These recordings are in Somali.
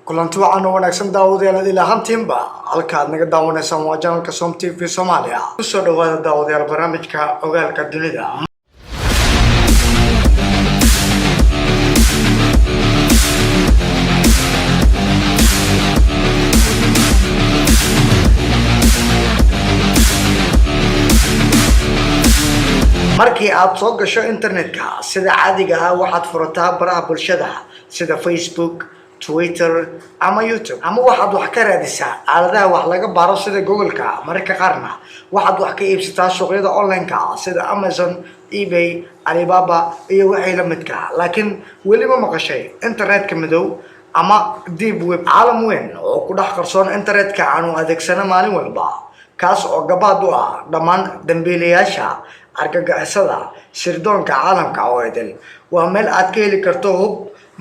kulanti wacan oo wanaagsan daawadayaal ilaa hantiinba halkaad naga daawanaysaan waa janalka Som TV Soomaaliya kusoo dhawaada daawadayaal barnaamijka ogaalka dunida markii aad soo gasho internetka sida caadiga ah waxaad furataa baraha bulshada sida Facebook Twitter ama YouTube ama waxaad wax ka raadisaa aaladaha wax laga baaro sida Google-ka marka qaarna waxaad wax ka iibsataa suuqyada online-ka sida Amazon, eBay, Alibaba iyo wixii la midka laakiin weli ma maqashay internetka madow ama deep web caalam weyn oo ku dhex qarsoon internetka aanu adeegsano maalin walba kaas oo gabaad u ah dhammaan dambiilayaasha argagixisada sirdoonka caalamka oo idil waa meel aad ka heli karto hub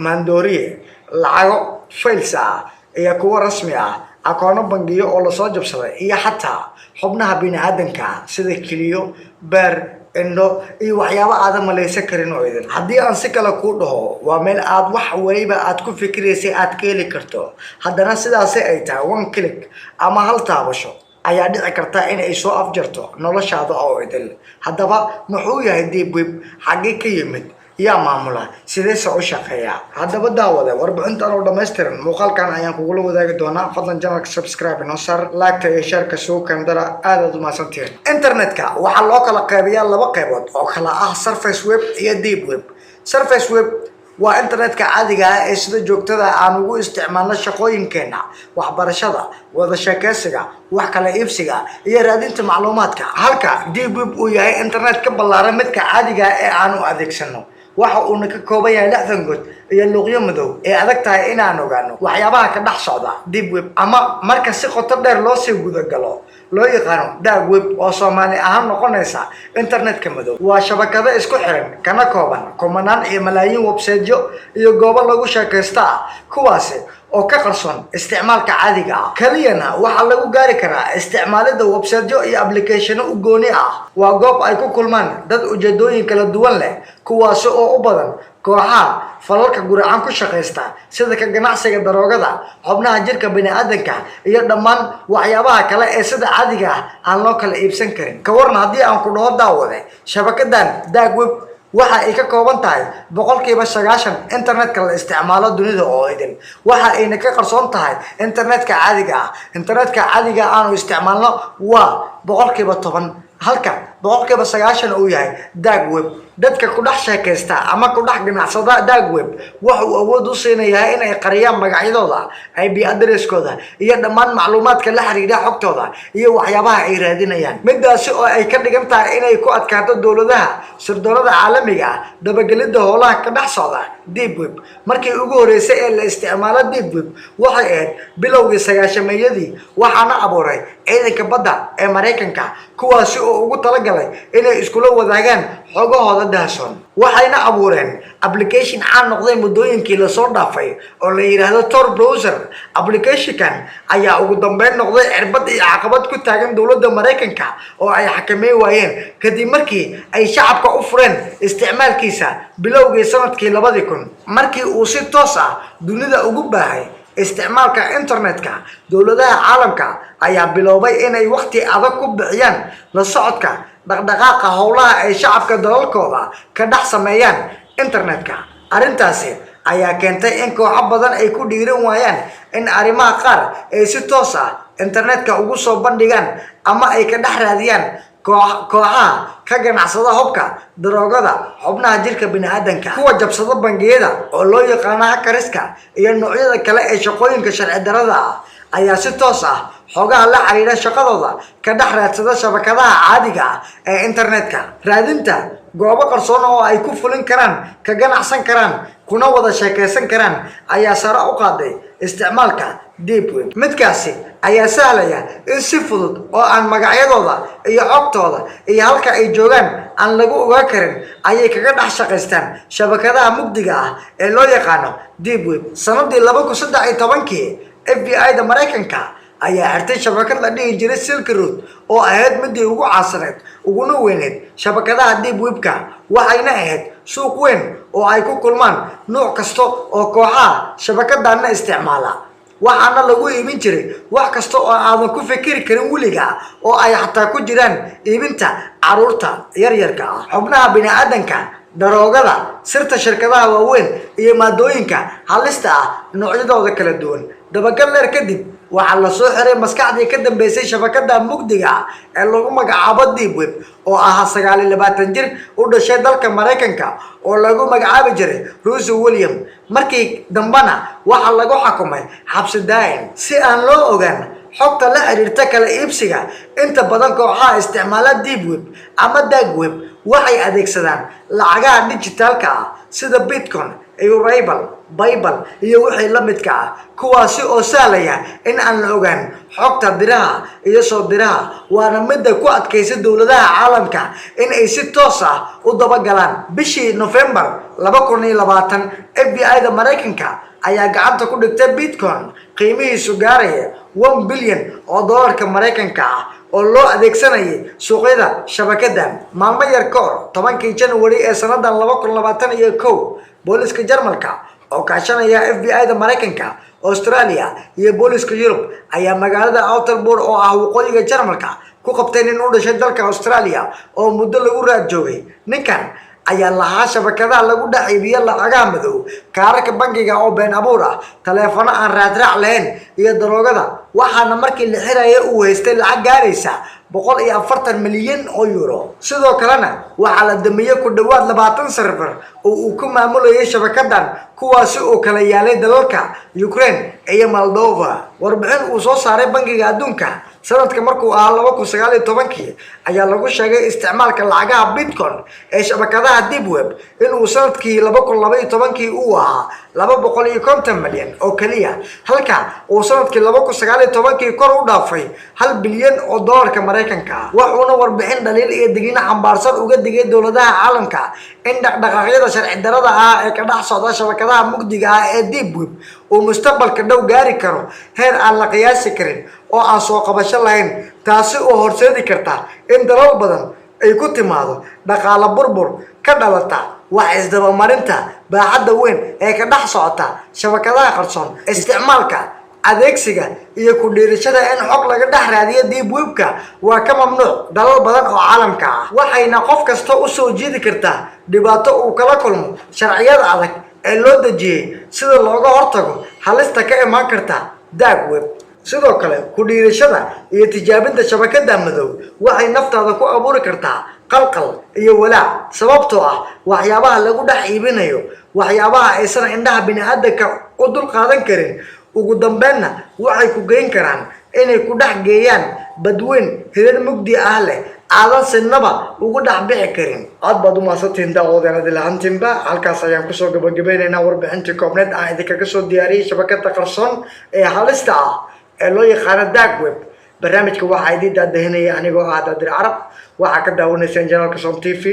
maandooriye lacago files iyo kuwa rasmi ah akoono bangiyo oo la soo jabsaday iyo xataa xubnaha bini'aadanka sida kiliyo beer indho iyo waxyaabo aad malaysan karin oo idin haddii aan si kale ku dhaho waa meel aad wax waliba aad ku fikiraysay aad ka heli karto haddana sidaas ay tahay one click ama hal taabasho ayaa dhici karta in ay soo afjarto noloshaada oo idil haddaba muxuu yahay deep web xagee ka yimid yaa maamula sidee soo shaqeeya haddaba daawada warbixintan oo dhameystiran muuqaalkan ayaan kugula wadaagi doonaa fadlan channelka subscribe inoo sar like iyo share soo kandara aad u mahadsantiin internetka waxa loo kala qaybiyaa laba qaybood oo kala ah surface web iyo deep web surface web waa internetka caadiga ah ee sida joogtada aan ugu isticmaalno shaqooyinkeena waxbarashada wada sheekaysiga wax kala iibsiga iyo raadinta macluumaadka halka deep web uu yahay internet ka ballaaran midka caadiga ah ee aanu adeegsano waxa uu ka kooban yahay 60 god iyo luqyo madow ee adag tahay in aan ogaano waxyaabaha ka dhex socda deep web ama marka si qoto dheer loo sii guda galo loo yaqaano dark web oo Soomaali ahaan noqonaysa internetka madow waa shabakado isku xiran kana kooban kumanaan iyo malaayiin website-yo iyo goobo lagu sheekaysta kuwaasi oo ka qarsoon isticmaalka caadiga ah kaliyana waxa lagu gaari karaa isticmaalada website-yo iyo application u gooni ah waa goob ay ku kulmaan dad ujeedooyin kala duwan leh kuwaasi oo u badan kooxaha falalka guracaan ku shaqeysta sida ka ganacsiga daroogada xubnaha jirka bini'aadanka iyo dhammaan waxyaabaha kale ee sida caadiga ah aan loo kala iibsan karin ka warna haddii aan ku dhaho daawade shabakadan dark web waxa ay ka kooban tahay 90% internetka la isticmaalo dunida oo idin waxa ayna ka qarsoon tahay internetka caadiga aanu isticmaalno waa 10% halka 90% uu yahay dark web dadka ku dhex sheekaysta ama ku dhex ganacsada dark web waxa uu awood u siinayaa in ay qariyaan magacyadooda IP addresskooda iyo dhammaan macluumaadka la xiriira xogtooda iyo waxyaabaha ay raadinayaan midaasi oo ay ka dhigan tahay in ay ku adkaato dawladaha sirdoonada caalamiga ah dabagalida howlaha ka dhex socda deep web markii ugu horeysay ee la isticmaalo deep web waxay ahayd bilowgii 90-meeyadii waxaana abuuray ciidanka badda ee Mareykanka kuwaasi oo ugu talagalay inay iskula wadaagaan xogahooda dahsoon waxayna abuureen application aan noqday muddooyinkii la soo dhaafay oo la yiraahdo Tor browser application-kan ayaa ugu dambeyn noqday cirbad iyo caqabad ku taagan dawladda Mareykanka oo ay xakameey waayeen kadib markii ay shacabka u fureen isticmaalkiisa bilowgii sanadkii 2000 markii uu si toos ah dunida ugu baahay isticmaalka internetka dawladaha caalamka ayaa biloobay inay waqti adag ku bixiyaan la socodka dhaqdhaqaaqa howlaha ay shacabka dalalkooda ka dhex sameeyaan internetka arintaasi ayaa keentay in kooxo badan ay ku dhiiran waayaan in arrimaha qaar ay si toos ah internetka ugu soo bandhigaan ama ay ka dhex raadiyaan kooxaha ka ganacsada hubka daroogada xubnaha jirka bini'aadanka kuwa jabsada bangiyada oo loo yaqaan hackeriska iyo noocyada kale ee shaqooyinka sharci darrada ah ayaa si toos ah xogaha la xiriira shaqadooda ka dhex raadsada shabakadaha caadiga ah ee internetka raadinta goobo qarsoon oo ay ku fulin karaan ka ganacsan karaan kuna wada sheekaysan karaan ayaa sare u qaaday isticmaalka deep web midkaasi ayaa sahlaya in si fudud oo aan magacyadooda iyo xogtooda iyo halka ay joogaan aan lagu ogaan karin ayay kaga dhex shaqaystaan shabakadaha mugdiga ah ee loo yaqaano deep web sanadii 2013 FBI-da Mareykanka ayaa xirtay shabakad la dhihi jiray Silk Road oo ahayd midii ugu caansaneed uguna weyneed shabakadaha deep webka waxayna ahayd suuq weyn oo ay ku kulmaan nooc kasta oo kooxaha shabakadana isticmaala waxaana lagu iibin jiray wax kasta oo aadan ku fikiri karin weliga oo ay xataa ku jiraan iibinta caruurta yaryarka ah, xubnaha bini'aadanka, daroogada, sirta shirkadaha waaweyn iyo maadooyinka halista ah noocyadooda kala duwan. dabagal dheer kadib waxaa la soo xiray maskaxdii ka dambeysay shabakada mugdiga ah ee lagu magacaabo Deep Web oo ahaa 29 jir u dhashay dalka Mareykanka oo lagu magacaabi jiray Russell Williams. markii dambana waxaa lagu xukumay xabsi daa'im si aan loo ogaan xogta la xiriirta kala iibsiga. inta badan kooxaha isticmaala Deep Web ama Dark Web waxay adeegsadaan lacagaha dijitaalka ah sida Bitcoin iyo Ripple, Paypal iyo wixii la midka ah, kuwaasi oo sahlaya in aan la ogaan xogta diraha iyo soo diraha. waana midda ku adkaysay dowladaha caalamka in ay si toos ah u dabagalaan. bishii November 2020 FBI-da Mareykanka ayaa gacanta ku dhigtay Bitcoin qiimihiisu gaaraya $1 bilyan oo dollarka Mareykanka ah oo loo adeegsanayay suuqyada shabakadan. maalmo yar ka hor 10kii January ee sanadan 2021 booliska Jarmalka oo kaashanaya FBI-da Mareykanka, Australia iyo booliska Yurub ayaa magaalada Outerbourg oo ah waqooyiga Jarmalka ku qabtay nin u dhashay dalka Australia oo muddo lagu raad joogay. ninkan ayaa lahaa shabakadaha lagu dhex iibiyo lacagaha madow, kaararka bangiga oo been abuur ah, taleefano aan raadraac lahayn iyo daroogada. waxaana markii la xirayay uu haystay lacag gaaraysa 140 milyan oo euro. sidoo kalena waxaa la damiyay ku dhawaad 20 server oo uu ku maamulayay shabakadan, kuwaasi oo kala yaalay dalalka Ukraine iyo Moldova. warbixin uu soo saaray bangiga adduunka sanadka markuu ahaa 2019 ayaa lagu sheegay isticmaalka lacagaha Bitcoin ee shabakadaha Deep Web inuu sanadkii 2012 uu ahaa 250 milyan oo kaliya, halka uu sanadkii 2019 kor u dhaafay $1 bilyan oo dollarka Mareykanka. wuxuuna warbixin dhaliil iyo digniin xambaarsan uga digay dowladaha caalamka in dhaqdhaqaaqyada sharci darrada ah ee ka dhex socda shabakadaha mugdiga ah ee Deep Web uu mustaqbalka dhow gaari karo heer aan la qiyaasi karin oo aan soo qabasho lahayn, taasi oo horseedi karta in dalal badan ay ku timaado dhaqaale burbur ka dhalata wax isdabamarinta baaxadda weyn ee ka dhex socota shabakadaha qarsoon. isticmaalka, adeegsiga iyo ku dhiirashada in xog laga dhex raadiyo Deep Web-ka waa ka mamnuuc dalal badan oo caalamka ah, waxayna qof kasta u soo jiidi kartaa dhibaato uu kala kulmo sharciyada adag ee loo dejiyay sida looga hortago halista ka imaan karta Dark Web. sidoo kale ku dhiirashada iyo tijaabinta shabakada madow waxay naftaada ku abuuri kartaa qalqal iyo walaac, sababtoo ah waxyaabaha lagu dhex iibinayo waxyaabaha aysan indhaha bini'aadanka u dul qaadan karin. ugu dambeynna waxay ku geyn karaan inay ku dhex geeyaan badweyn hirar mugdi ah leh aadan sinaba ugu dhex bixi karin. aad baad u mahadsantihiin daawadayaal lahantiinba. halkaas ayaan kusoo gabagabaynaynaa warbixintii koobneed aan idinkaga soo diyaariyey shabakada qarsoon ee halista ah ee loo yaqaano Dark Web. barnaamijka waxaa idin daadahinaya anigoo ah Daadir Carab. waxaa ka daawanaysaan janaalka Som TV.